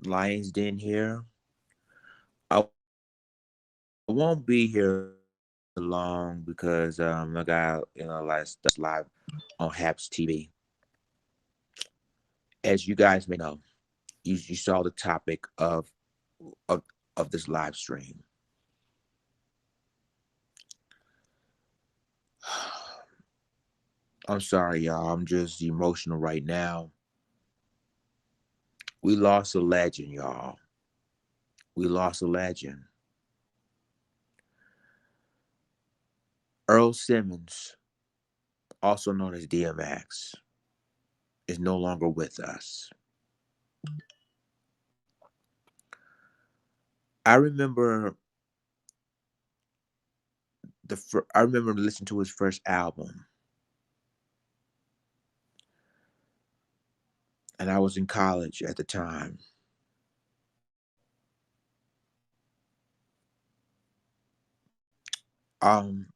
Lions Den here. I won't be here long because I got a lot of stuff live on Haps TV. As you guys may know, you saw the topic of of this live stream. I'm sorry, y'all. I'm just emotional right now. We lost a legend, y'all. We lost a legend. Earl Simmons, also known as DMX, is no longer with us. I remember I remember listening to his first album, and I was in college at the time. Um,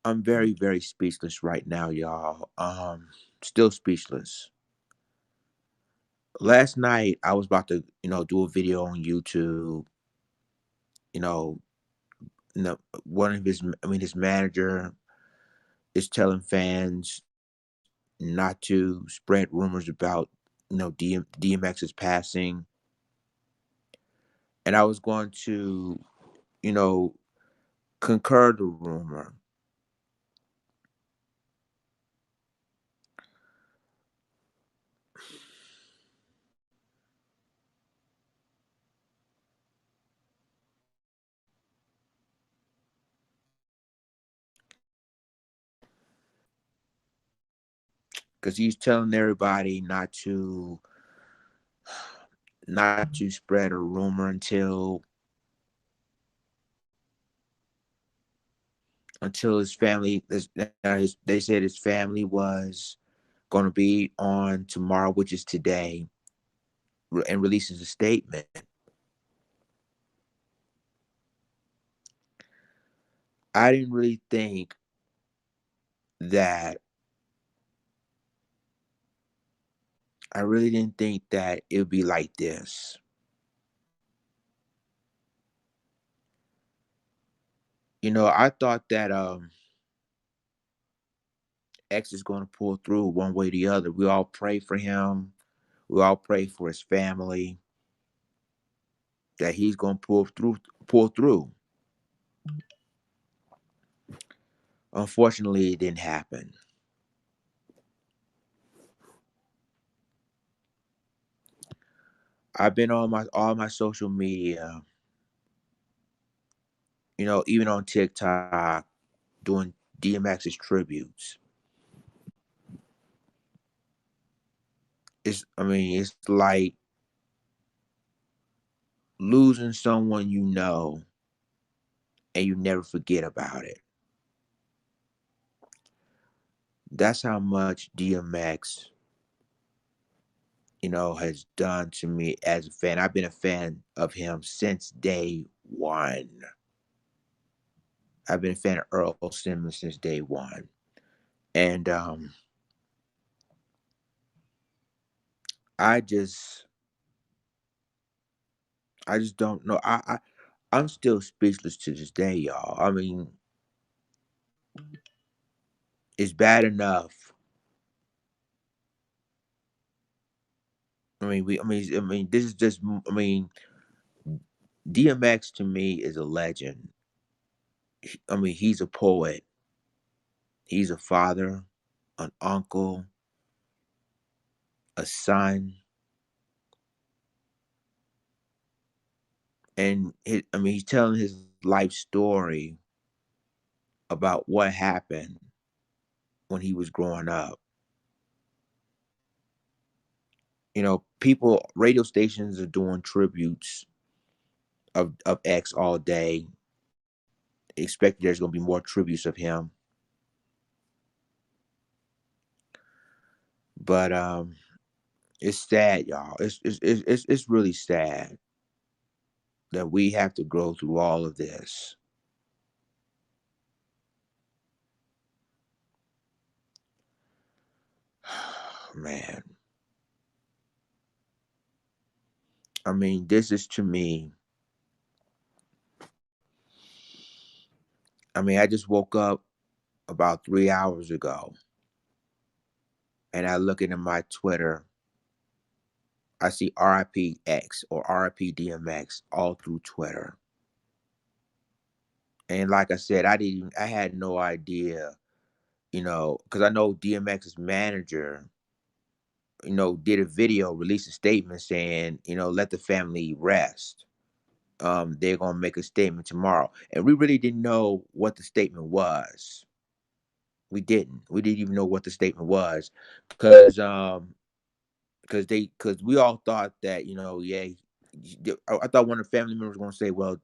I'm very, very speechless right now, y'all. Still speechless. Last night I was about to, do a video on YouTube. You know, one of his manager is telling fans not to spread rumors about, DMX's passing, and I was going to, you know, concur the rumor. Because he's telling everybody not to spread a rumor until his family. They said his family was going to be on tomorrow, which is today, and releases a statement. I didn't really think that. I really didn't think that it would be like this. I thought that X is going to pull through one way or the other. We all pray for him. We all pray for his family that he's going to pull through. Pull through. Unfortunately, it didn't happen. I've been on all my social media, even on TikTok, doing DMX's tributes. It's like losing someone and you never forget about it. That's how much DMX, has done to me as a fan. I've been a fan of him since day one. I've been a fan of Earl Simmons since day one. And I just I just don't know. I'm still speechless to this day, y'all. It's bad enough. This is just. DMX to me is a legend. He's a poet. He's a father, an uncle, a son, and he's telling his life story about what happened when he was growing up. People, radio stations are doing tributes of X all day. Expect there's going to be more tributes of him, but it's sad, y'all. It's really sad that we have to go through all of this. Man, I mean, this is to me. I mean, I just woke up about 3 hours ago, and I look into my Twitter. I see RIP X or RIP DMX all through Twitter. And like I said, I had no idea, because I know DMX's manager, did a video, released a statement saying, let the family rest. They're gonna make a statement tomorrow. And we really didn't know what the statement was. We didn't. We didn't even know what the statement was. Because we all thought that, yeah, I thought one of the family members were gonna say, well,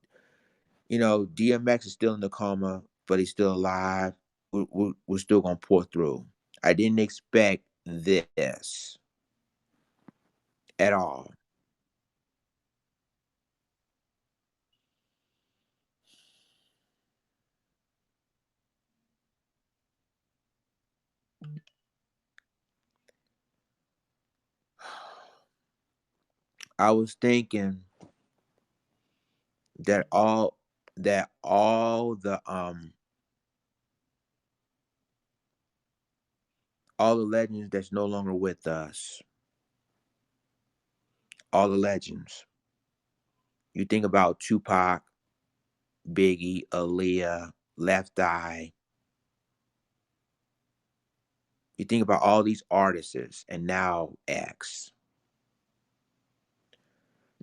DMX is still in the coma, but he's still alive. We're still gonna pour through. I didn't expect this at all. I was thinking that all the legends that's no longer with us, all the legends. You think about Tupac, Biggie, Aaliyah, Left Eye. You think about all these artists, and now X.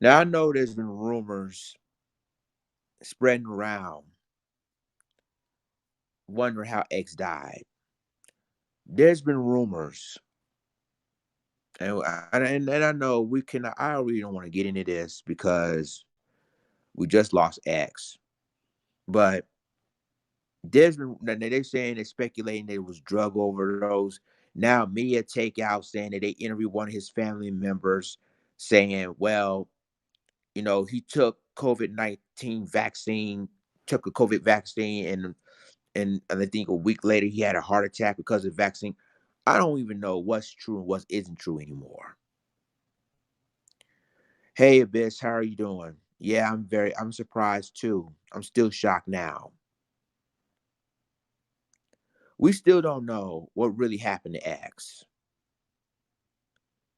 Now I know there's been rumors spreading around, wondering how X died. There's been rumors, and I know we can. I really don't want to get into this because we just lost X, but they're saying they're speculating that it was drug overdose. Now media takeout saying that they interviewed one of his family members saying, well, he took COVID-19 vaccine, took a COVID vaccine, and I think a week later he had a heart attack because of the vaccine. I don't even know what's true and what isn't true anymore. Hey Abyss, how are you doing? Yeah, I'm surprised too. I'm still shocked now. We still don't know what really happened to X.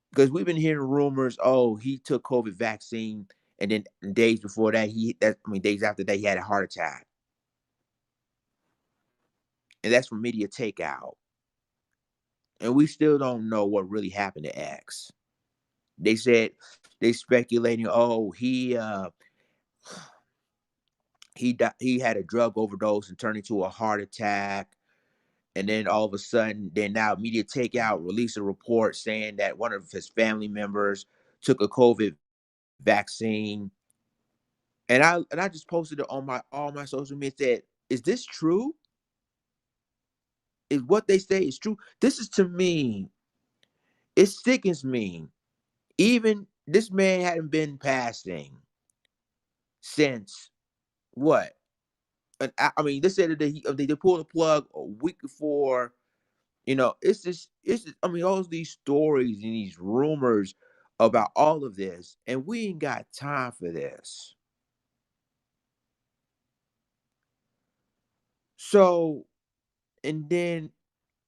Because we've been hearing rumors, oh, he took COVID vaccine, and then days before that, days after that, he had a heart attack. And that's from media takeout. And we still don't know what really happened to X. They said they speculating, oh, he had a drug overdose and turned into a heart attack. And then all of a sudden, then now media takeout released a report saying that one of his family members took a COVID vaccine. And I just posted it on my all my social media. Said, "Is this true? Is what they say is true?" This is to me, it sickens me. Even this man hadn't been passing since what? I mean, they said that they pulled the plug a week before. I mean, all these stories and these rumors about all of this, and we ain't got time for this. So, and then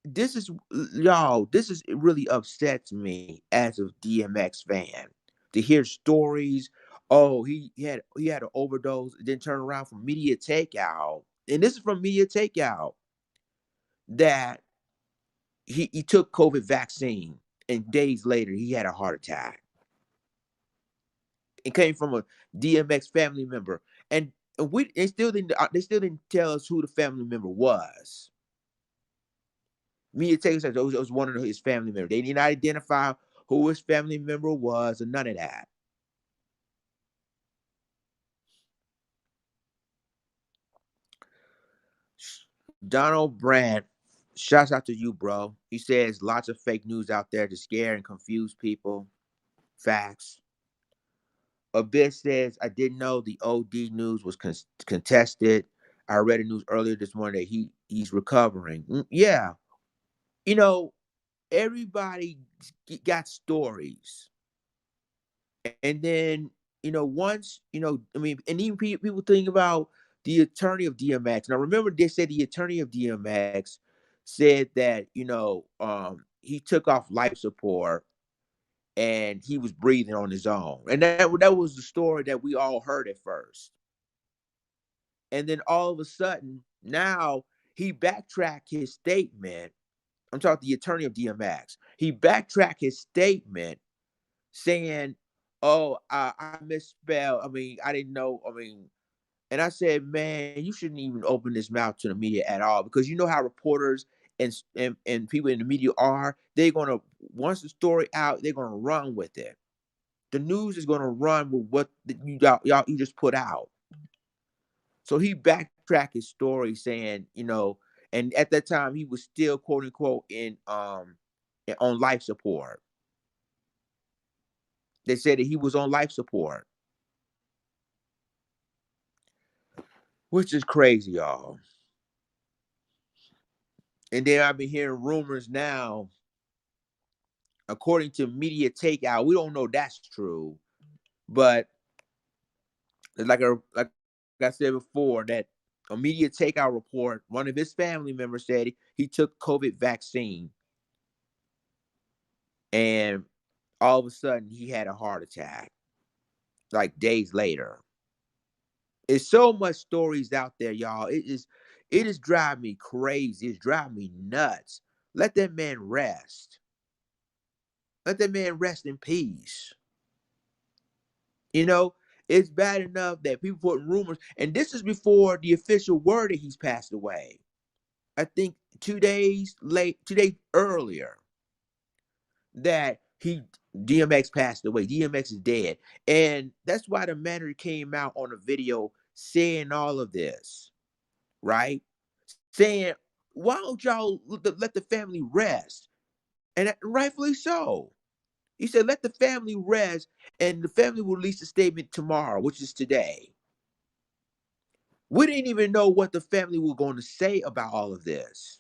this is it really upsets me as a DMX fan to hear stories. Oh, he had an overdose, then turn around from media takeout. And this is from media takeout that he took COVID vaccine and days later he had a heart attack. It came from a DMX family member. And they still didn't tell us who the family member was. Media takeout said it was one of his family members. They didn't identify who his family member was or none of that. Donald Brandt, shouts out to you, bro. He says lots of fake news out there to scare and confuse people. Facts. Abyss says, I didn't know the OD news was contested. I read the news earlier this morning that he's recovering. Yeah. You know, everybody got stories. And then once, I mean, and even people think about the attorney of DMX. Now, remember, they said the attorney of DMX said that, he took off life support and he was breathing on his own. And that was the story that we all heard at first. And then all of a sudden, now he backtracked his statement. I'm talking the attorney of DMX. He backtracked his statement saying, "Oh, I misspelled. I mean, I didn't know. I mean," and I said, "Man, you shouldn't even open this mouth to the media at all, because you know how reporters and people in the media are. They're gonna, once the story out, they're gonna run with it. The news is gonna run with what y'all you just put out." So he backtracked his story, saying, and at that time he was still quote unquote on life support. They said that he was on life support, which is crazy, y'all. And then I've been hearing rumors now, according to Media Takeout. We don't know that's true, but like I said before, that a Media Takeout report, one of his family members said he took COVID vaccine, and all of a sudden he had a heart attack like days later. It's so much stories out there, y'all. It is driving me crazy. It's driving me nuts. Let that man rest. Let that man rest in peace. You know, it's bad enough that people put rumors, and this is before the official word that he's passed away. I think 2 days late, 2 days earlier, that he DMX passed away. DMX is dead. And that's why the manager came out on a video saying all of this, right? Saying, why don't y'all let the family rest? And rightfully so. He said, let the family rest, and the family will release a statement tomorrow, which is today. We didn't even know what the family were going to say about all of this.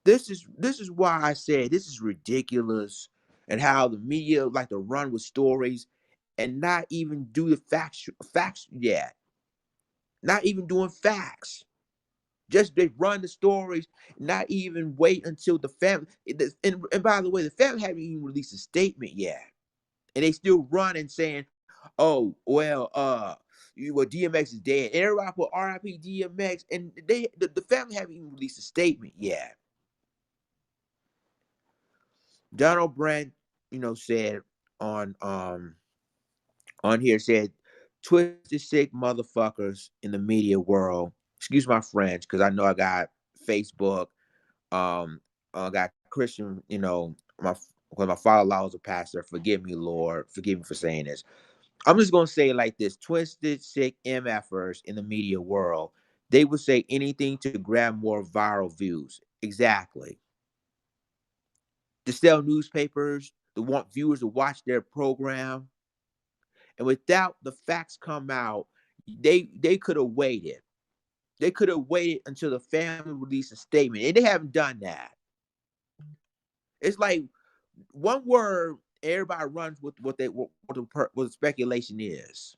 This is why I said this is ridiculous, and how the media like to run with stories and not even do the facts yet. Not even doing facts. Just they run the stories, not even wait until the family. And by the way, the family haven't even released a statement yet, and they still running saying, "Oh well, DMX is dead." And everybody put RIP DMX, and the family haven't even released a statement yet. Donald Brand, said on um on here, said, "Twisted sick motherfuckers in the media world." Excuse my French, because I know I got Facebook. Got Christian. When my father-in-law was a pastor. Forgive me, Lord. Forgive me for saying this. I'm just gonna say it like this: twisted, sick MFers in the media world. They would say anything to grab more viral views. Exactly. To sell newspapers, to want viewers to watch their program. And without the facts come out, they could have waited. They could have waited until the family released a statement, and they haven't done that. It's like one word, everybody runs with what the speculation is,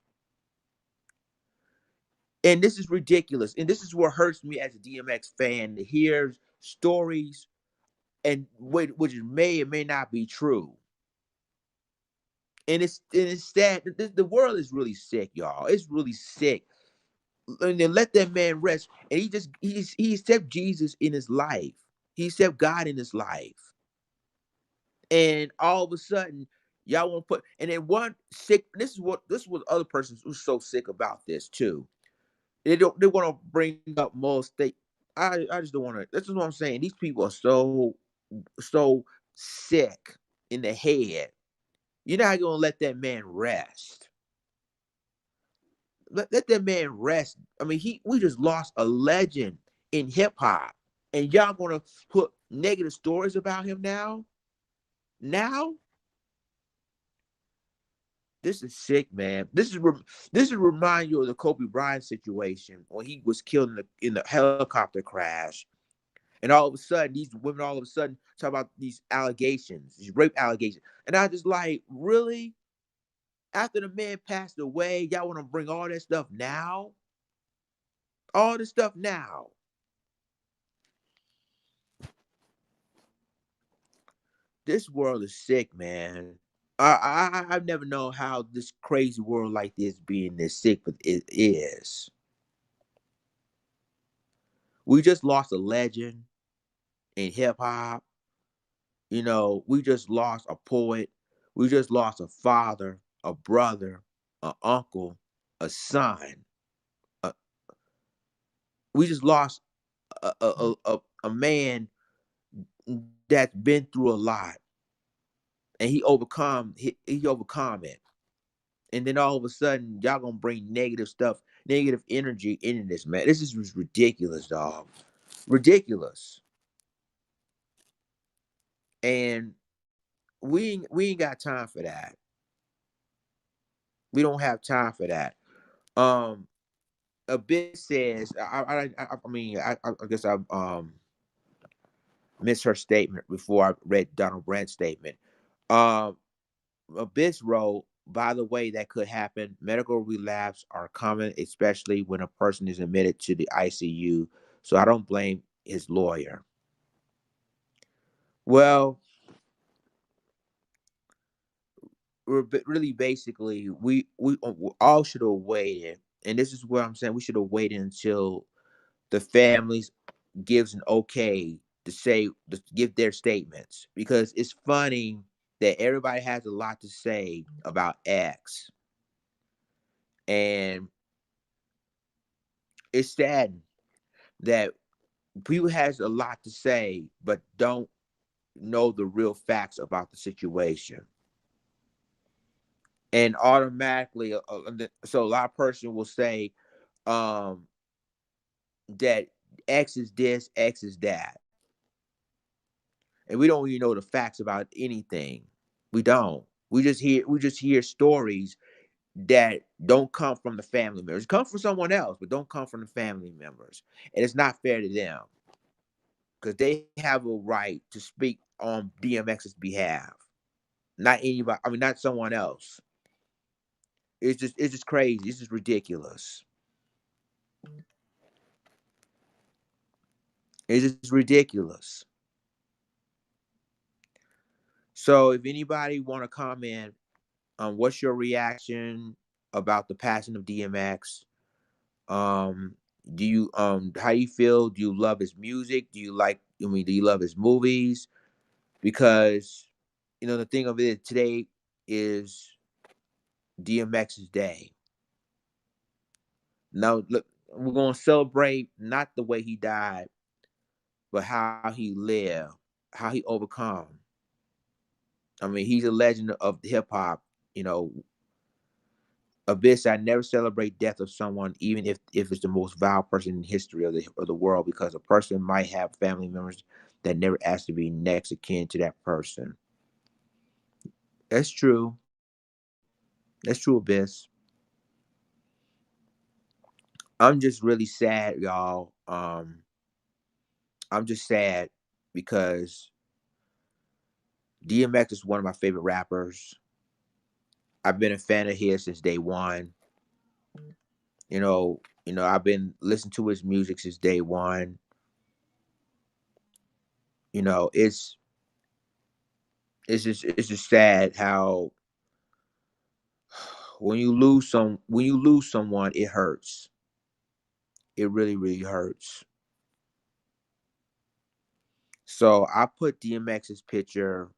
and this is ridiculous. And this is what hurts me as a DMX fan, to hear stories and which may or may not be true. And it's sad. The world is really sick, y'all. It's really sick. And then let that man rest. And he accept Jesus in his life. He accept God in his life. And all of a sudden, y'all want to put, and then one sick. This is what other persons who's so sick about this too. They want to bring up Mo State. I just don't want to. This is what I'm saying. These people are so sick in the head. You're not gonna let that man rest. Let that man rest. I mean, we just lost a legend in hip hop, and y'all gonna put negative stories about him now? Now, this is sick, man. This is remind you of the Kobe Bryant situation when he was killed in the helicopter crash, And all of a sudden, these women all of a sudden talk about these allegations, these rape allegations. And I just like, really? After the man passed away, y'all want to bring all that stuff now? All this stuff now. This world is sick, man. I've never known how this crazy world like this being this sick, but it is. We just lost a legend in hip hop. You know, we just lost a poet. We just lost a father, a brother, an uncle, a son. Uh, we just lost a man that's been through a lot, and he overcome it. And then all of a sudden, y'all gonna bring negative stuff, negative energy into this, man. This is ridiculous, dog. Ridiculous. And we ain't got time for that. We don't have time for that. Um, a bit says, I guess I missed her statement before I read Donald Brandt's statement. Um, Abyss wrote, by the way, that could happen. Medical relapse are common, especially when a person is admitted to the ICU. So I don't blame his lawyer. Well, really basically, we all should have waited, and this is what I'm saying. We should have waited until the families gives an okay to give their statements, because it's funny that everybody has a lot to say about X, and it's sad that people has a lot to say but don't know the real facts about the situation, and automatically so a lot of person will say um that X is this, X is that, and we don't even know the facts about anything. We don't. We just hear stories that don't come from the family members. Come from someone else, but don't come from the family members. And it's not fair to them, because they have a right to speak on DMX's behalf. Not anybody, I mean not someone else. It's just crazy. It's just ridiculous. It's just ridiculous. So if anybody want to comment on what's your reaction about the passing of DMX, um do you how you feel? Do you love his music? Do you love his movies? Because the thing of it today is DMX's day. Now look, we're gonna celebrate not the way he died, but how he lived, how he overcome. I mean, he's a legend of hip hop. You know, Abyss, I never celebrate death of someone, even if it's the most vile person in history of the world, because a person might have family members that never asked to be next of kin to that person. That's true. That's true, Abyss. I'm just really sad, y'all. I'm just sad because DMX is one of my favorite rappers. I've been a fan of his since day one. I've been listening to his music since day one. You know, it's just sad how when you lose someone, it hurts. It really, really hurts. So I put DMX's picture,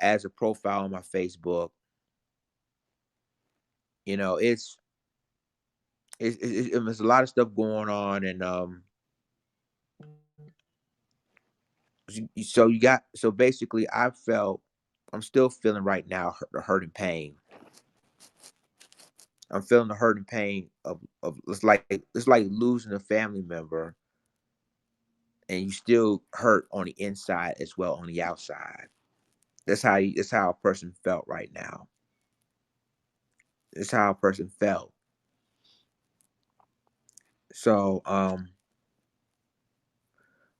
as a profile on my Facebook. You know, there's a lot of stuff going on, and so basically, I'm still feeling right now the hurt and pain. I'm feeling the hurt and pain of it's like losing a family member, and you still hurt on the inside as well on the outside. That's how a person felt right now. That's how a person felt. So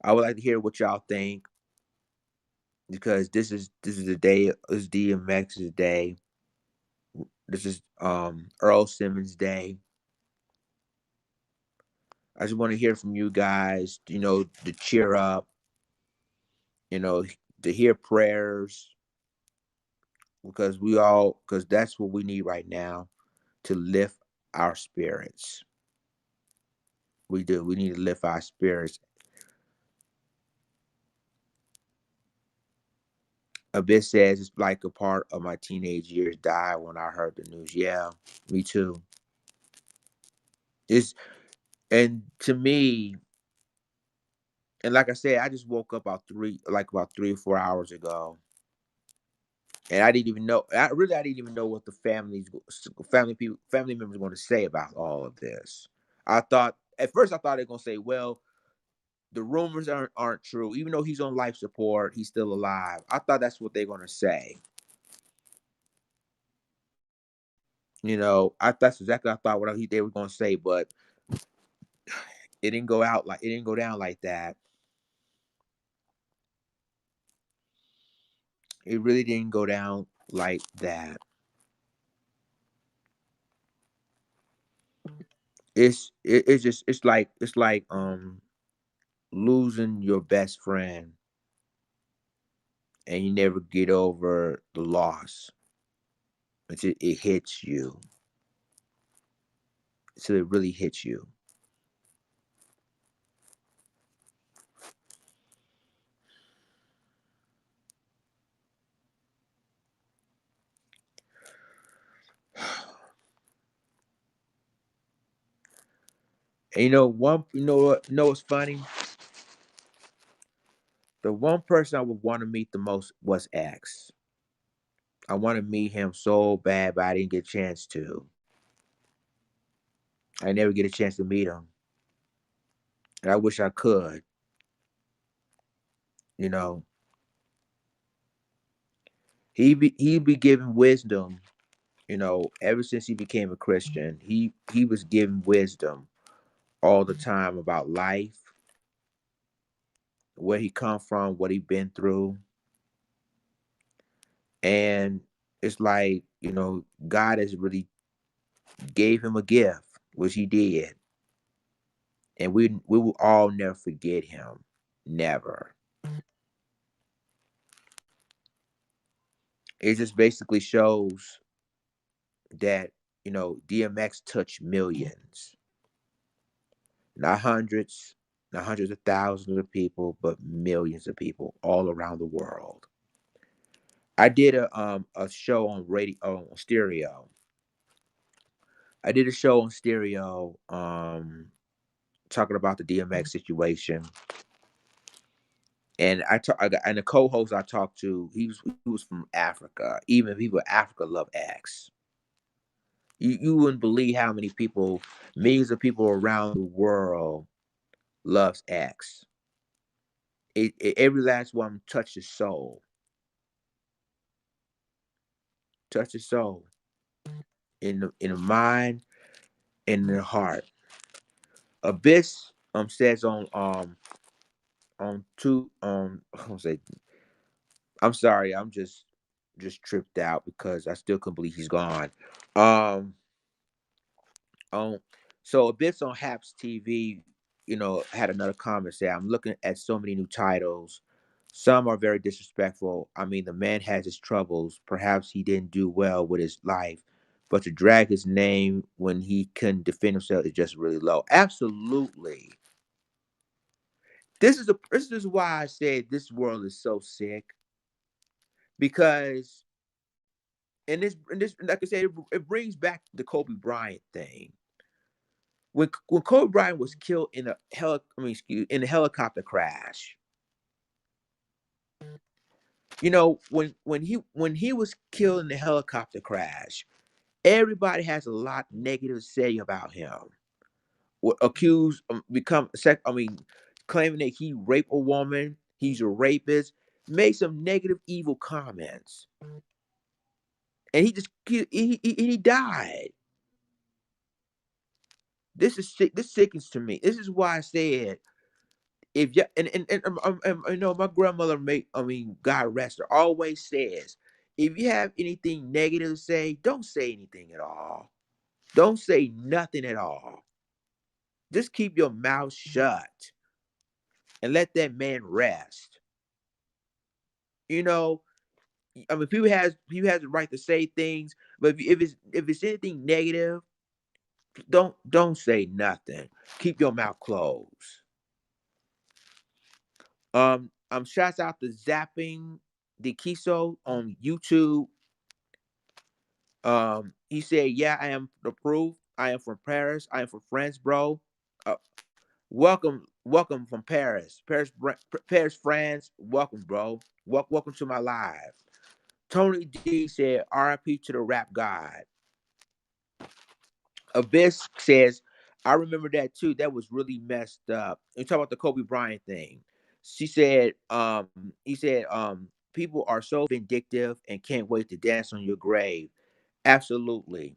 I would like to hear what y'all think because this is the day. This is DMX's day. This is Earl Simmons' day. I just want to hear from you guys. To cheer up. You know, to hear prayers because that's what we need right now to lift our spirits. We do. We need to lift our spirits. Abyss says it's like a part of my teenage years died when I heard the news. Yeah, me too. It's and to me, and like I said, I just woke up about 3 or 4 hours ago, and I didn't even know. I didn't even know what the family members were going to say about all of this. At first I thought they were going to say, "Well, the rumors aren't true. Even though he's on life support, he's still alive." I thought that's what they're going to say. That's exactly what I thought they were going to say, but it didn't go down like that. It really didn't go down like that. It's like losing your best friend and you never get over the loss until it hits you. Until it really hits you. And what's funny? The one person I would want to meet the most was X. I want to meet him so bad, but I didn't get a chance to. I never get a chance to meet him. And I wish I could, you know. He be giving wisdom, ever since he became a Christian. He was giving wisdom all the time about life, where he come from, what he been through. And it's like, God has really gave him a gift, which he did. And we will all never forget him. Never. It just basically shows that, DMX touched millions. Not hundreds, not hundreds of thousands of people, but millions of people all around the world. I did a show on radio on stereo. I did a show on stereo talking about the DMX situation. And and the co-host I talked to, he was from Africa. Even people in Africa love X. You wouldn't believe how many people, millions of people around the world loves X. Every last one touches soul. Touches soul. In the mind and in the heart. Abyss says on two I'm sorry, I'm just tripped out because I still can't believe he's gone. Um on so Abyss on Haps TV, had another comment say, I'm looking at so many new titles. Some are very disrespectful. I mean, the man has his troubles. Perhaps he didn't do well with his life, but to drag his name when he couldn't defend himself is just really low. Absolutely. This is why I said this world is so sick because and this like I said, it brings back the Kobe Bryant thing. When Kobe Bryant was killed in in a helicopter crash, when he was killed in the helicopter crash, everybody has a lot negative to say about him. Accused, claiming that he raped a woman, he's a rapist, made some negative, evil comments, and he died. This is sick. This sickens to me. This is why I said If you you know, my grandmother make I mean, God rest her, always says, if you have anything negative to say, don't say anything at all. Don't say nothing at all. Just keep your mouth shut and let that man rest. You know, I mean, people has the right to say things, but if it's anything negative, don't say nothing. Keep your mouth closed. Shouts out to Zapping the Kiso on YouTube. He said, "Yeah, I am the proof. I am from Paris. I am from France, bro. Uh, welcome from Paris, Paris, France. Welcome, bro. Welcome to my live." Tony D said, "R.I.P. to the rap god." Abyss says, "I remember that too. That was really messed up." And talk about the Kobe Bryant thing. She said, he said, people are so vindictive and can't wait to dance on your grave. Absolutely.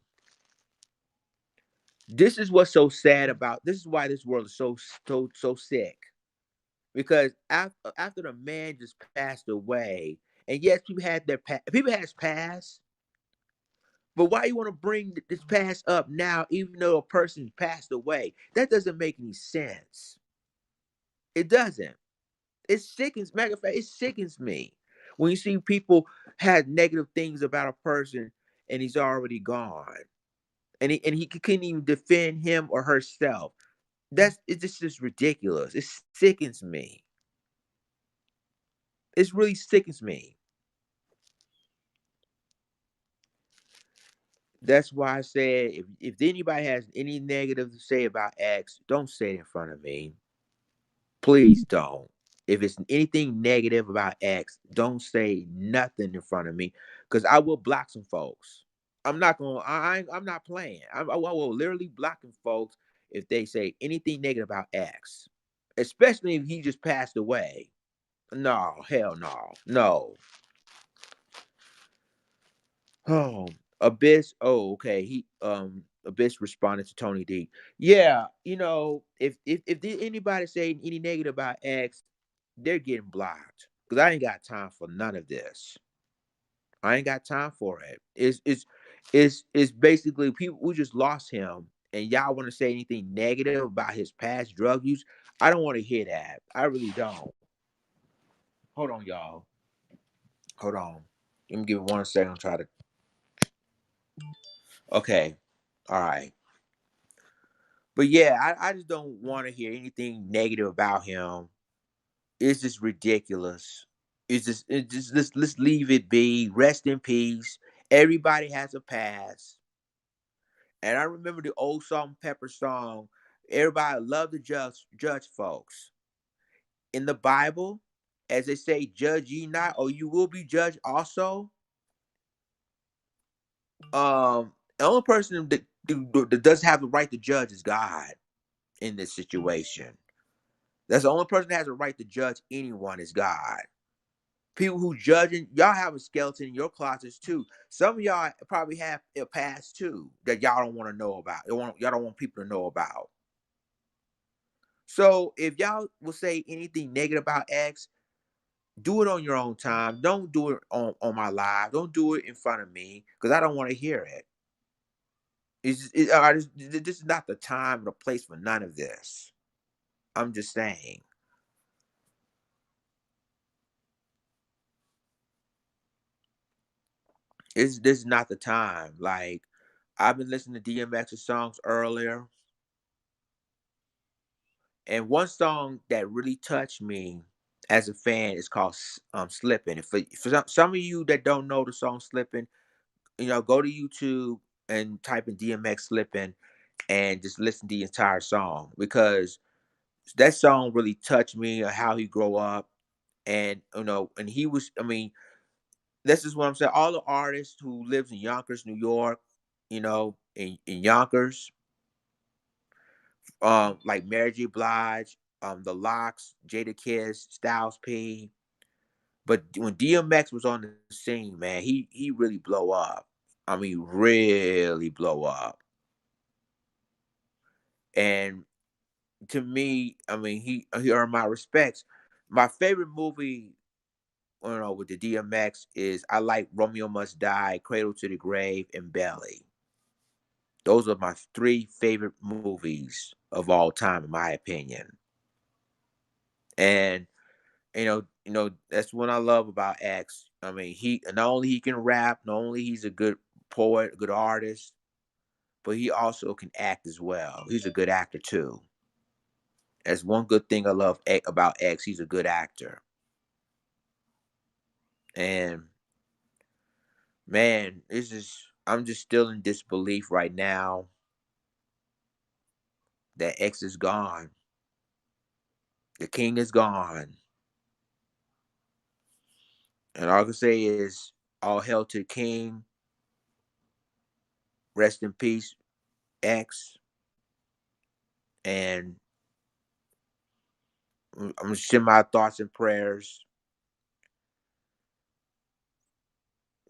This is what's so sad about this is why this world is so sick. Because after the man just passed away, and yes, people has passed, but why you want to bring this past up now, even though a person passed away? That doesn't make any sense. It doesn't. It sickens. Matter of fact, it sickens me when you see people had negative things about a person and he's already gone, and he couldn't even defend him or herself. It's just ridiculous. It sickens me. It really sickens me. That's why I said if anybody has any negative to say about X, don't say it in front of me. Please don't. If it's anything negative about X, don't say nothing in front of me, because I will block some folks. I'm not gonna. I'm not playing. I will literally blocking folks if they say anything negative about X, especially if he just passed away. No, hell no, no. Oh, Abyss. Oh, okay. Abyss responded to Tony D. Yeah, anybody say any negative about X, they're getting blocked. Cause I ain't got time for none of this. I ain't got time for it. It's basically people we just lost him, and y'all want to say anything negative about his past drug use. I don't want to hear that. I really don't. Hold on, y'all. Hold on. Let me give it 1 second. Try to. Okay. All right. But yeah, I just don't want to hear anything negative about him. It's just ridiculous. It's just let's leave it be. Rest in peace. Everybody has a past. And I remember the old Salt and Pepper song. Everybody loved to judge folks. In the Bible, as they say, judge ye not, or you will be judged also. The only person that does have the right to judge is God in this situation. That's the only person that has a right to judge anyone is God. People who judging y'all have a skeleton in your closets too. Some of y'all probably have a past too that y'all don't want to know about. Y'all don't want people to know about. So if y'all will say anything negative about X, do it on your own time. Don't do it on my live. Don't do it in front of me because I don't want to hear it. This is not the time or the place for none of this. I'm just saying. This is not the time. Like I've been listening to DMX's songs earlier, and one song that really touched me as a fan is called "Slipping." And for some of you that don't know the song "Slipping," go to YouTube and type in DMX "Slipping" and just listen to the entire song because that song really touched me. How he grew up, and and he was. I mean, this is what I'm saying. All the artists who lives in Yonkers, New York, in Yonkers, like Mary J. Blige, The Locks, Jada Kiss, Styles P. But when DMX was on the scene, man, he really blow up. I mean, really blow up. And to me, I mean, he earned my respects. My favorite movie, you know, with the DMX is I like Romeo Must Die, Cradle to the Grave, and Belly. Those are my three favorite movies of all time, in my opinion. And that's what I love about X. I mean, he not only he can rap, not only he's a good poet, a good artist, but he also can act as well. He's a good actor too. That's one good thing I love about X. He's a good actor. And man, this is I'm just still in disbelief right now that X is gone. The king is gone. And all I can say is all hail to the king. Rest in peace, X. And I'm gonna send my thoughts and prayers.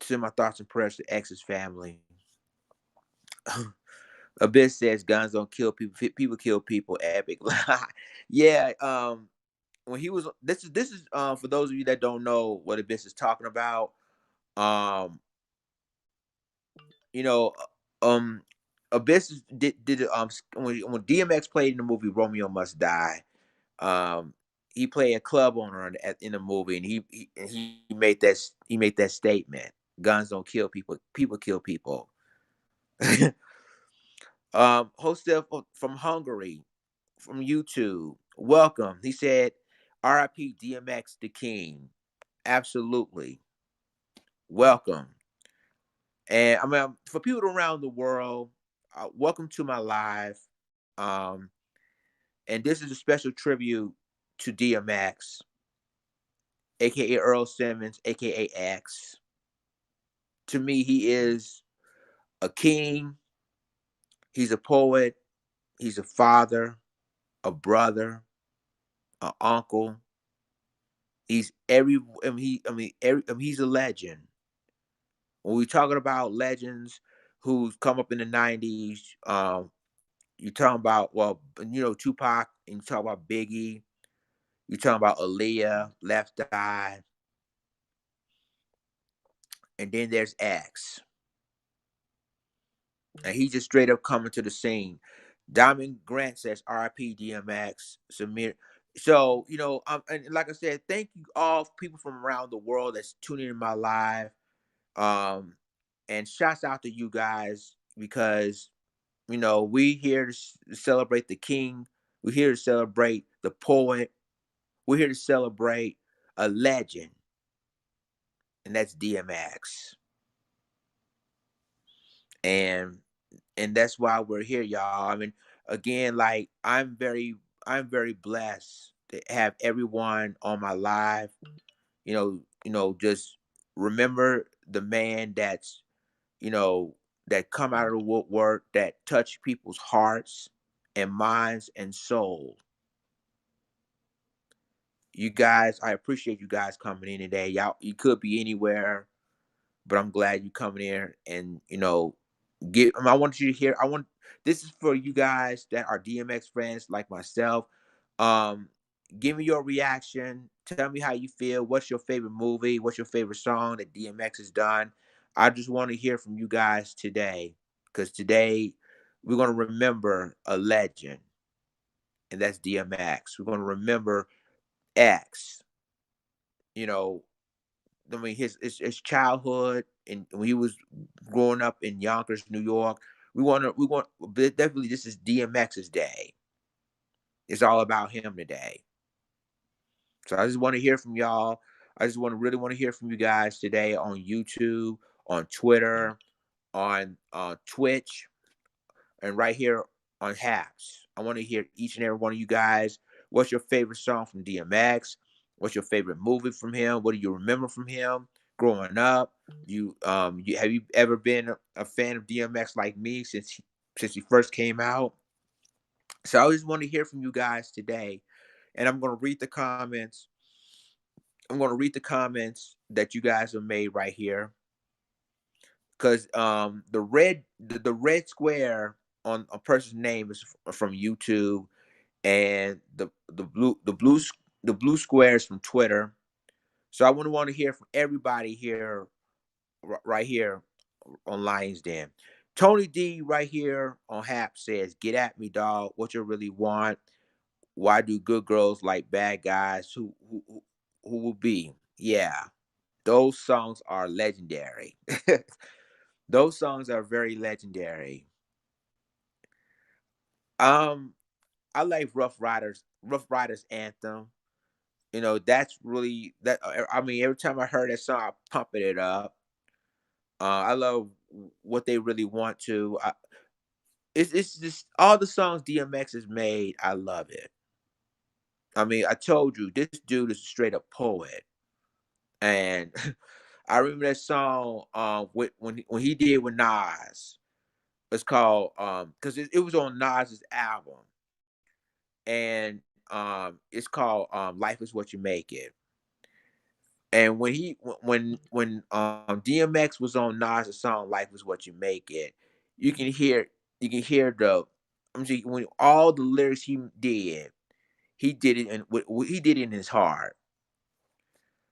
Send my thoughts and prayers to X's family. Abyss says guns don't kill people. People kill people. Epic. Yeah. When he was this is for those of you that don't know what Abyss is talking about. Um, you know, Abyss did when DMX played in the movie Romeo Must Die. Um, he played a club owner in the movie, and he he made that statement: "Guns don't kill people. People kill people." Hostel from Hungary, from YouTube. Welcome. He said, "R.I.P. DMX the King." Absolutely. Welcome. And I mean, for people around the world, welcome to my live. Um, and this is a special tribute to DMX, aka Earl Simmons, aka X. To me, he is a king. He's a poet. He's a father, a brother, an uncle. He's every. I mean, he's a legend. When we're talking about legends who's come up in the '90s, you talking about Tupac, and you talk about Biggie. You talking about Aaliyah, Left Eye, and then there's X, and he just straight up coming to the scene. Diamond Grant says R.I.P. DMX. Samir. So and like I said, thank you all people from around the world that's tuning in my live. Um, and shouts out to you guys because we here to celebrate the king. We're here to celebrate the poet. We're here to celebrate a legend, and that's DMX. And that's why we're here, y'all. I mean, again, like I'm very blessed to have everyone on my live. Just remember the man you know, that come out of the woodwork that touch people's hearts and minds and soul. You guys, I appreciate you guys coming in today. Y'all, you could be anywhere, but I'm glad you coming here and I want you to hear. I want this is for you guys that are DMX fans like myself. Um, give me your reaction. Tell me how you feel. What's your favorite movie? What's your favorite song that DMX has done? I just want to hear from you guys today because today we're gonna remember a legend, and that's DMX. We're gonna remember X. You know, I mean, his childhood and when he was growing up in Yonkers, New York. Definitely this is DMX's day. It's all about him today. So I just want to hear from y'all. I just really want to hear from you guys today on YouTube, on Twitter, on Twitch, and right here on Haps. I want to hear each and every one of you guys. What's your favorite song from DMX? What's your favorite movie from him? What do you remember from him growing up? Have you ever been a fan of DMX like me since he first came out? So I just want to hear from you guys today, and I'm going to read the comments. I'm going to read the comments that you guys have made right here because the red square on a person's name is from YouTube, and the blue squares from Twitter. So I want to hear from everybody here, right here on Lions Den. Tony D right here on Hap says, "Get at me, dog. What you really want? Why do good girls like bad guys? Who will be? Yeah, those songs are legendary. Those songs are very legendary. Um, I like Rough Riders anthem. You know, that's really that. I mean, every time I heard that song, I pumping it up. I love what they really want to. It's just all the songs DMX has made. I love it. I mean, I told you this dude is a straight up poet, and I remember that song when he did with Nas. It's called because it was on Nas's album, and it's called Life Is What You Make It. And when DMX was on Nas' song "Life Is What You Make It," you can hear you can hear the I'm saying when all the lyrics he did it and he did it in his heart.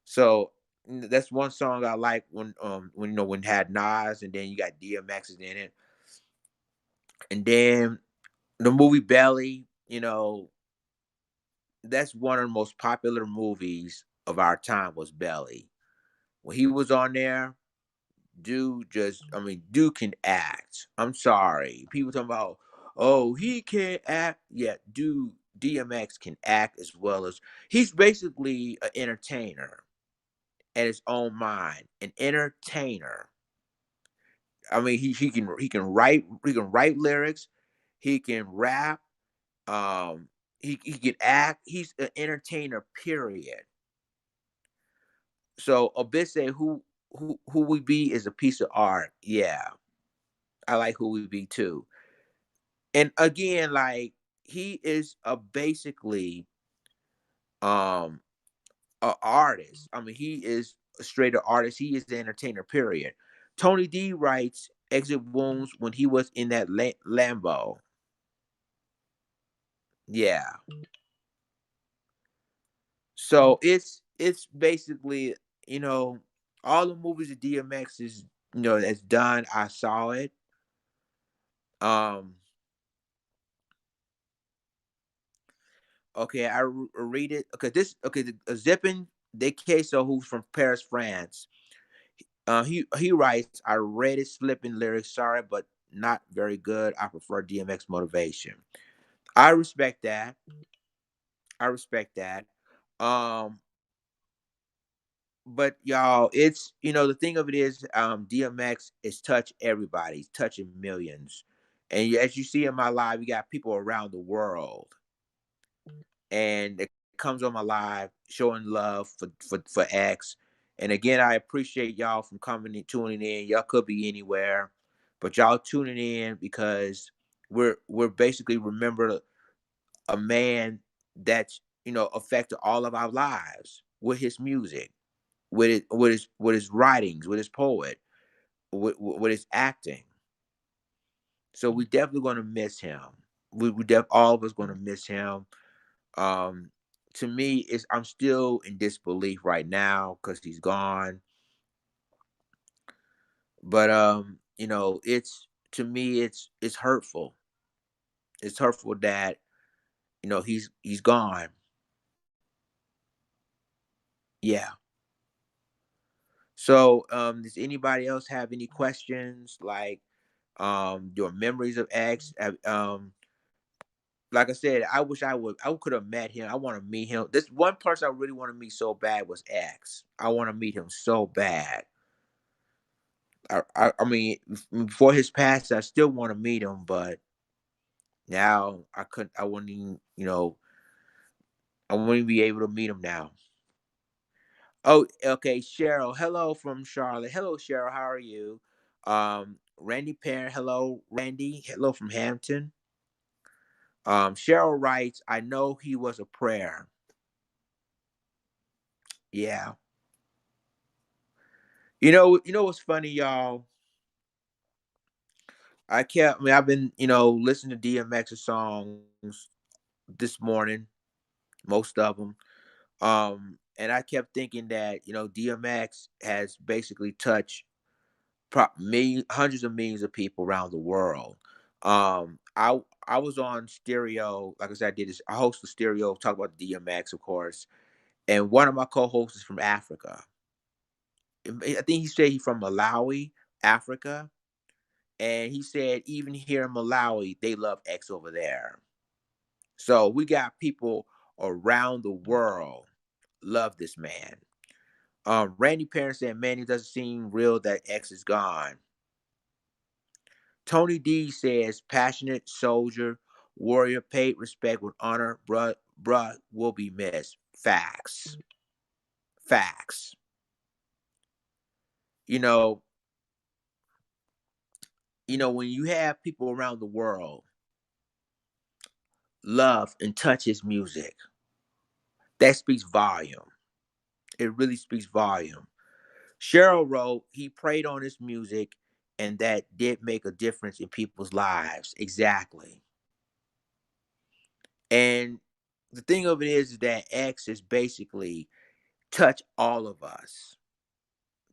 So that's one song I like when when it had Nas and then you got DMX in it, and then the movie Belly. That's one of the most popular movies of our time was Belly. When he was on there, dude can act. I'm sorry. People talking about, oh, he can't act. Yeah, dude, DMX can act as well as he's basically an entertainer at his own mind. An entertainer. I mean, he can write lyrics, he can rap, he can act. He's an entertainer, period. So a bit say who we be is a piece of art. Yeah, I like who we be too. And again, like he is a basically um a artist. I mean, he is a straight up artist. He is the entertainer. Period. Tony D writes "Exit Wounds" when he was in that Lambo. Yeah. So it's basically you know all the movies that DMX is that's done. I saw it. Um. Okay, read it. Okay, Zippin de Queso, who's from Paris, France. He writes, I read it slipping lyrics, sorry, but not very good. I prefer DMX motivation. I respect that. I respect that. Um, but y'all, it's the thing of it is, DMX is touch everybody. He's touching millions. And as you see in my live, you got people around the world. And it comes on my live showing love for X. And again, I appreciate y'all from coming and tuning in. Y'all could be anywhere, but y'all tuning in because we're basically remember a man that's affected all of our lives with his music, with his writings, with his poet, with his acting. So we definitely gonna miss him. All of us gonna miss him. Um, to me, I'm still in disbelief right now because he's gone. But it's to me, it's hurtful. It's hurtful that he's gone. Yeah. So, does anybody else have any questions like your memories of X? Like I said, I could have met him. I want to meet him. This one person I really want to meet so bad was X. I want to meet him so bad. I mean, before his pass, I still want to meet him, but now I couldn't. I wouldn't even, I wouldn't be able to meet him now. Oh, okay, Cheryl. Hello from Charlotte. Hello, Cheryl. How are you? Randy Parent. Hello, Randy. Hello from Hampton. Cheryl writes, I know he was a prayer. Yeah. You know what's funny, y'all? I've been, listening to DMX's songs this morning, most of them. And I kept thinking that, DMX has basically touched hundreds of millions of people around the world. I was on stereo, like I said, I host the stereo, talk about DMX, of course, and one of my co-hosts is from Africa. I think he said he's from Malawi, Africa, and he said even here in Malawi, they love X over there. So we got people around the world love this man. Randy Perrin said, "Man, it doesn't seem real that X is gone." Tony D says, "Passionate soldier, warrior, paid respect with honor, bruh will be missed." Facts, facts. You know, when you have people around the world love and touch his music, that speaks volume. It really speaks volume. Cheryl wrote, he prayed on his music, and that did make a difference in people's lives. Exactly. And the thing of it is that X is basically touch all of us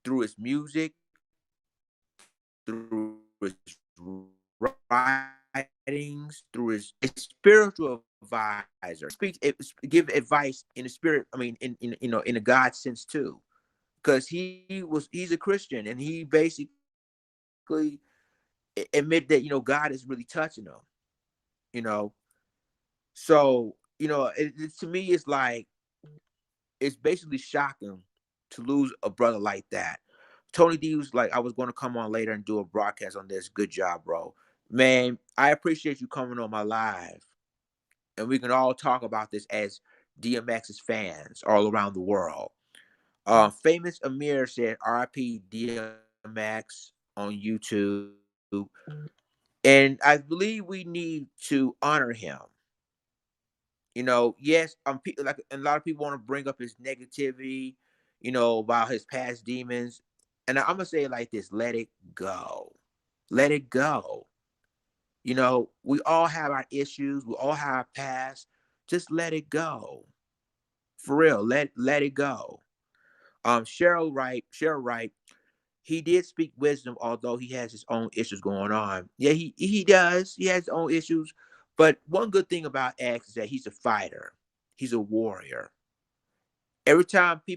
through his music, through his writings, through his spiritual advisor. Give advice in the spirit. I mean, in a God sense too, because he's a Christian, and he basically admit that God is really touching him. You know, so to me, it's like it's basically shocking to lose a brother like that. Tony D was like, I was going to come on later and do a broadcast on this. Good job, bro. Man, I appreciate you coming on my live. And we can all talk about this as DMX's fans all around the world. Famous Amir said, RIP DMX on YouTube. And I believe we need to honor him. Yes, like a lot of people want to bring up his negativity, about his past demons. And I'm gonna say it like this: let it go, let it go. We all have our issues, we all have our past. Just let it go, for real. Let it go. Cheryl Wright. He did speak wisdom, although he has his own issues going on. Yeah, he does. He has his own issues. But one good thing about X is that he's a fighter. He's a warrior. Every time he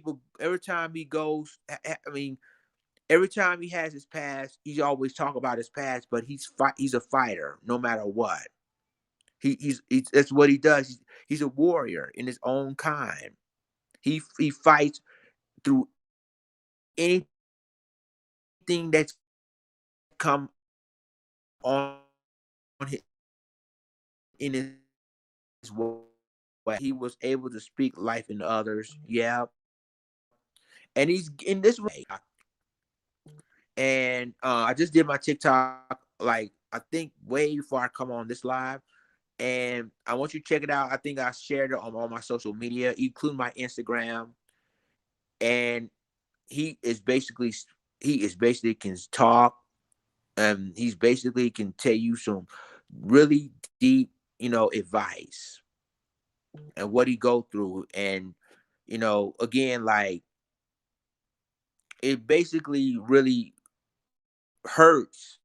goes, I mean, every time he has his past, he always talk about his past. But he's a fighter, no matter what. He's that's what he does. He's a warrior in his own kind. He fights through anything that's come on his, in his way. He was able to speak life into others. Yeah, and he's in this way. And I just did my TikTok, like I think way before I come on this live, and I want you to check it out. I think I shared it on all my social media, including my Instagram. And he is basically can talk, and he's basically can tell you some really deep, advice and what he go through. And again, like, it basically really hurts,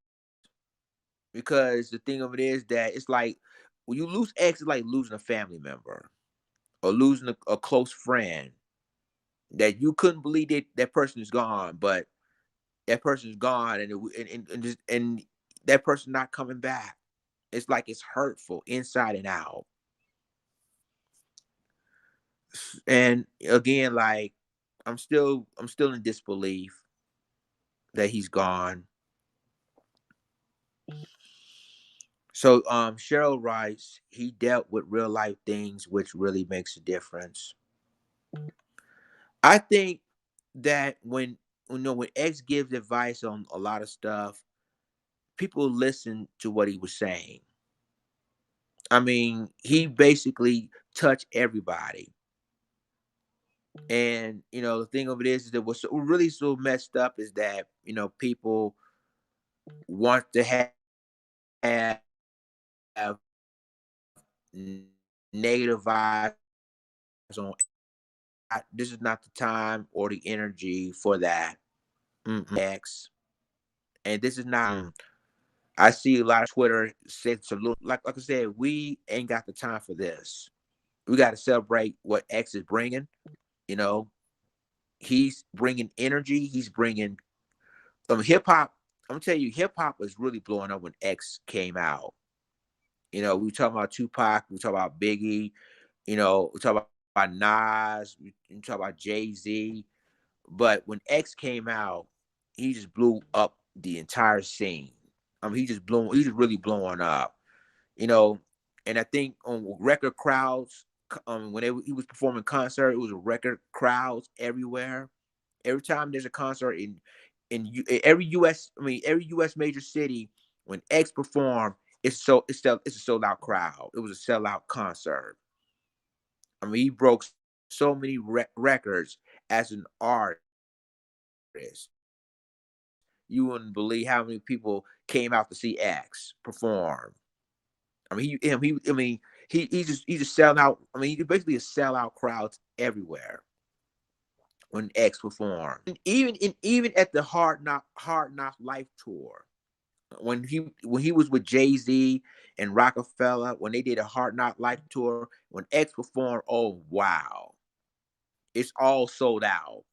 because the thing of it is that it's like when you lose X, it's like losing a family member or losing a close friend that you couldn't believe that person is gone, but that person is gone, and that person not coming back. It's like it's hurtful inside and out. And again, like, I'm still in disbelief that he's gone. So Cheryl writes, he dealt with real life things, which really makes a difference. I think that when X gives advice on a lot of stuff, people listen to what he was saying. I mean, he basically touched everybody. And the thing of it is that what's really so messed up is that people want to have negative vibes on. This is not the time or the energy for that. X, and this is not. I see a lot of Twitter said salute. Like I said, we ain't got the time for this. We got to celebrate what X is bringing. You know, he's bringing energy. He's bringing hip hop. I'm gonna tell you, hip hop was really blowing up when X came out. You know, we were talking about Tupac, we were talking about Biggie, you know, we talk about Nas, we talk about Jay-Z. But when X came out, he just blew up the entire scene. I mean, he just really blowing up, you know. And I think on record crowds, when he was performing concert, it was record crowds everywhere. Every time there's a concert every U.S. I mean every U.S. major city, when X performed, it's a sold out crowd. It was a sellout concert. I mean, he broke so many records as an artist. You wouldn't believe how many people came out to see X perform. I mean, he just selling out. I mean, he basically a sellout crowds everywhere when X performed. And even at the Hard Knock Life tour, when he was with Jay-Z and Rockefeller, when they did a Hard Knock Life tour, when X performed, oh wow, it's all sold out.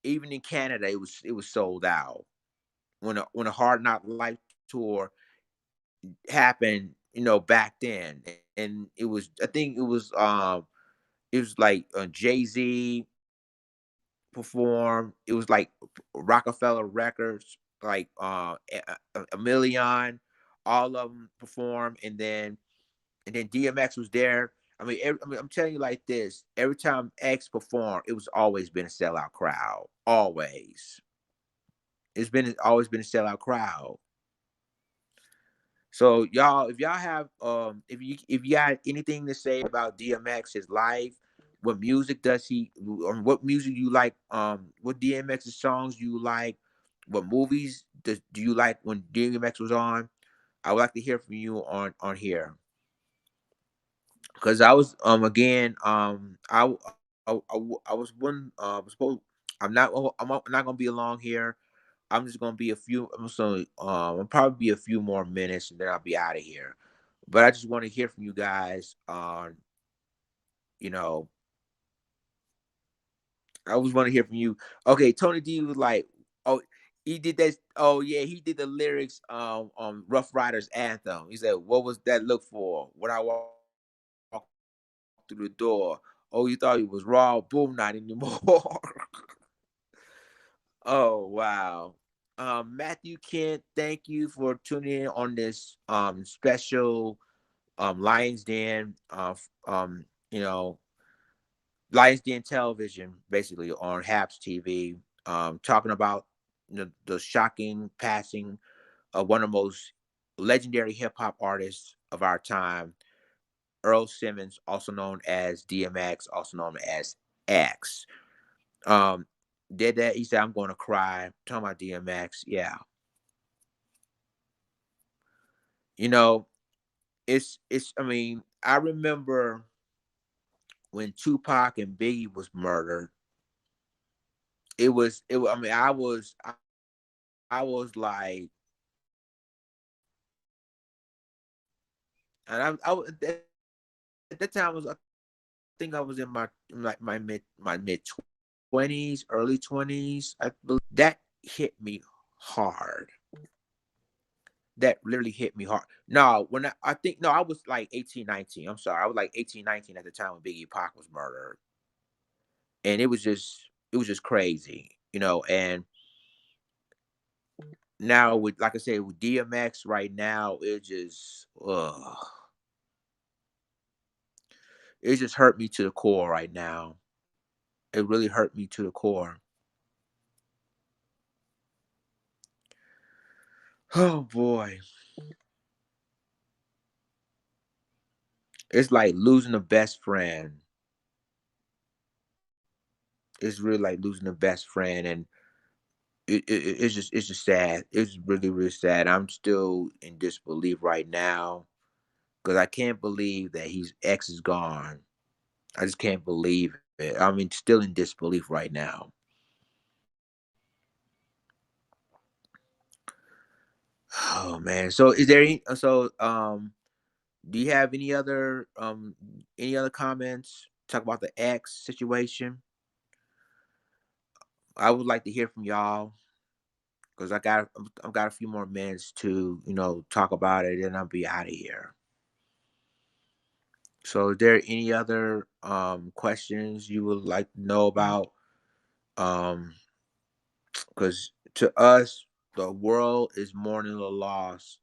Even in Canada, it was sold out. When a Hard Knock Life tour happened, you know, back then, and it was I think it was like Jay Z performed. It was like Rockefeller Records, like a Million, all of them performed, and then DMX was there. I mean, I'm telling you like this: every time X performed, it was always been a sellout crowd. Always, it's always been a sellout crowd. So y'all, if y'all have if you got anything to say about DMX, his life, what music does he what music you like, what DMX's songs you like, what movies do you like when DMX was on? I would like to hear from you on here. Because I was again I was one supposed I'm not gonna be long here. I'm just gonna be a few. I'm so I'll probably be a few more minutes and then I'll be out of here. But I just want to hear from you guys on, you know, I always want to hear from you. Okay, Tony D was like, oh, he did that. Oh yeah, he did the lyrics on Rough Riders anthem. He said, "What was that look for when I walked through the door? Oh, you thought it was raw? Boom, not anymore." Oh wow. Matthew Kent, thank you for tuning in on this special Lions Den you know, Lions Den television, basically on Haps TV, talking about the shocking passing of one of the most legendary hip hop artists of our time, Earl Simmons, also known as DMX, also known as X. Um, did that? He said, "I'm going to cry." Talking about DMX, yeah. You know, it's. I mean, I remember when Tupac and Biggie was murdered. I mean, I was like, and at that time I think I was in my like my mid 20s, early 20s. I believe that hit me hard. That literally hit me hard. No, I think no, I was like 18, 19. I'm sorry. I was like 18, 19 at the time when Biggie Pac was murdered. And it was just crazy, you know, and now with like I said, with DMX right now, it just hurt me to the core right now. It really hurt me to the core. Oh boy. It's like losing a best friend. It's really like losing a best friend, and it's just sad. It's really really sad. I'm still in disbelief right now because I can't believe that he's X is gone. I just can't believe it. I mean, still in disbelief right now. Oh man. So is there do you have any other comments? Talk about the X situation. I would like to hear from y'all because I've got a few more minutes to talk about it, and I'll be out of here. So, is there any other questions you would like to know about? Because to us, the world is mourning the loss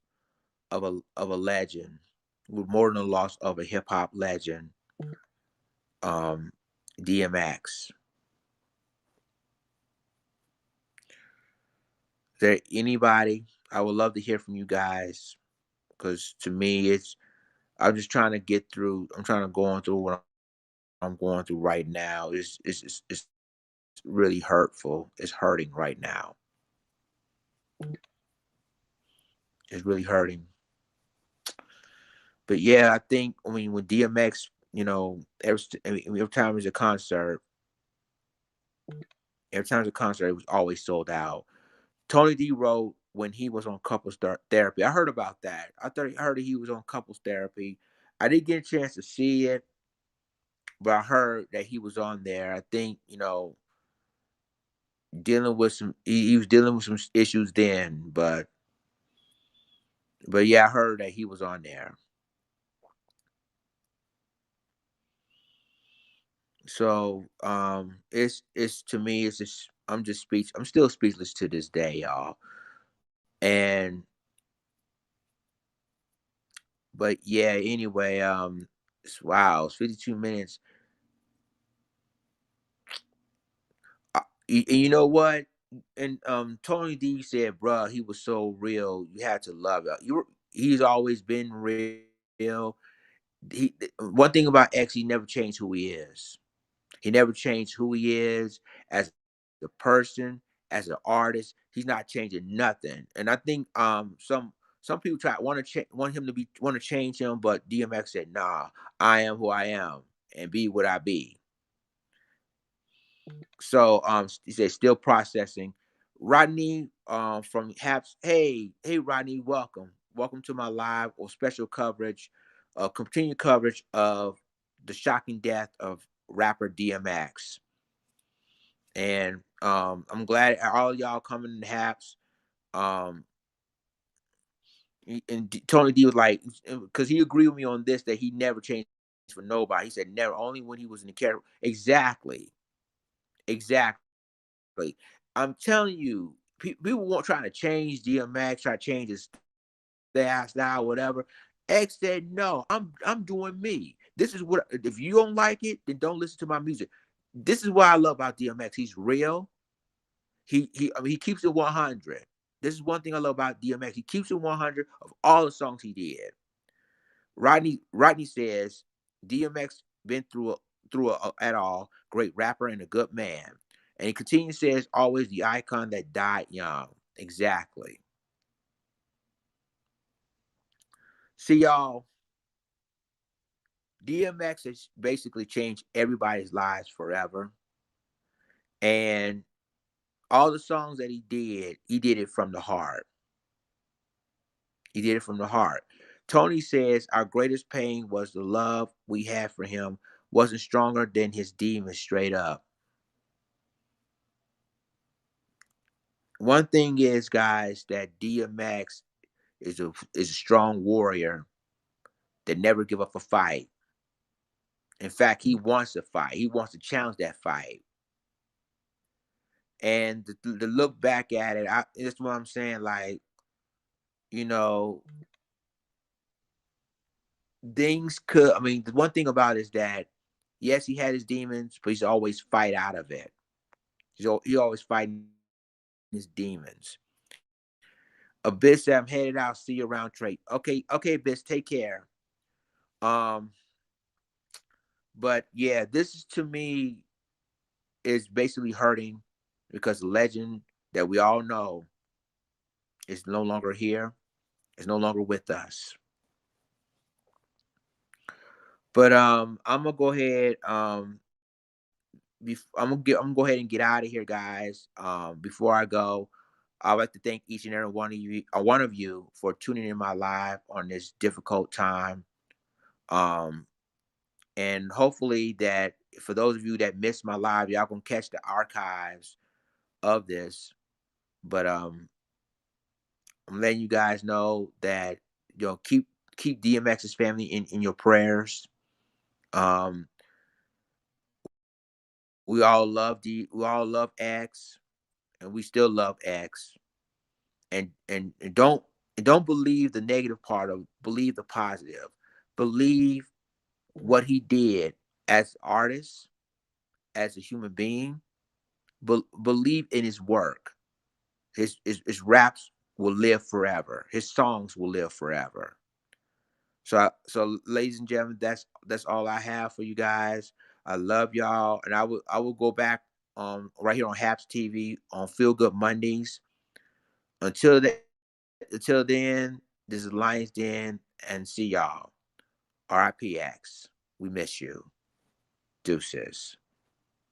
of a legend. We're mourning the loss of a hip hop legend, um, DMX. Is there anybody? I would love to hear from you guys because to me, I'm just trying to get through. I'm trying to go on through what I'm going through right now. It's really hurtful. It's hurting right now. It's really hurting. But yeah, I think when DMX, every time there's a concert, it was always sold out. Tony D wrote when he was on couples therapy. I heard about that. I heard that he was on couples therapy. I didn't get a chance to see it, but I heard that he was on there. I think dealing with he was dealing with some issues then, but yeah, I heard that he was on there. So it's to me it's just I'm still speechless to this day, y'all. And but yeah, anyway, wow, it's 52 minutes. And you know what? And Tony D said, "Bruh, he was so real. You had to love it. He's always been real. One thing about X, he never changed who he is. He never changed who he is as a person, as an artist. He's not changing nothing. And I think some people want him to want to change him, but DMX said, "Nah, I am who I am and be what I be." So he said still processing. Rodney from Haps, hey Rodney, welcome to my live or special coverage, continued coverage of the shocking death of rapper DMX. And I'm glad all y'all coming in Haps. Um, and Tony D was like, because he agreed with me on this that he never changed for nobody. He said never, only when he was in the character. Exactly. I'm telling you, people won't try to change DMX, try to change his style, whatever. X said, "No, I'm doing me. This is what. If you don't like it, then don't listen to my music." This is what I love about DMX. He's real. He keeps it 100. This is one thing I love about DMX. He keeps it 100 of all the songs he did. Rodney says DMX been at all, great rapper and a good man. And he continues says always the icon that died young. Exactly. See y'all, DMX has basically changed everybody's lives forever. And all the songs that he did it from the heart. He did it from the heart. Tony says our greatest pain was the love we had for him wasn't stronger than his demons straight up. One thing is, guys, that DMX is a strong warrior that never give up a fight. In fact, he wants to fight. He wants to challenge that fight. And to look back at it, that's what I'm saying. Like, you know, things could. I mean, the one thing about it is that yes, he had his demons, but he's always fight out of it. He always fighting his demons. Abyss, I'm headed out. See you around trade. Okay, Abyss, take care. Um, but yeah, this is to me is basically hurting because the legend that we all know is no longer here, is no longer with us. But I'm gonna go ahead. I'm gonna go ahead and get out of here, guys. Before I go, I'd like to thank each and every one of you, for tuning in my live on this difficult time. Um, and hopefully that for those of you that missed my live, y'all gonna catch the archives of this. But I'm letting you guys know that, keep DMX's family in your prayers. Um, we all love X, and we still love X. And don't believe the negative part of believe the positive. Believe what he did as artist, as a human being. Believe in his work. His raps will live forever. His songs will live forever. So, ladies and gentlemen, that's all I have for you guys. I love y'all, and I will go back right here on Haps TV on Feel Good Mondays. Until that, until then, this is Lions Den, and see y'all. RIPX. We miss you. Deuces.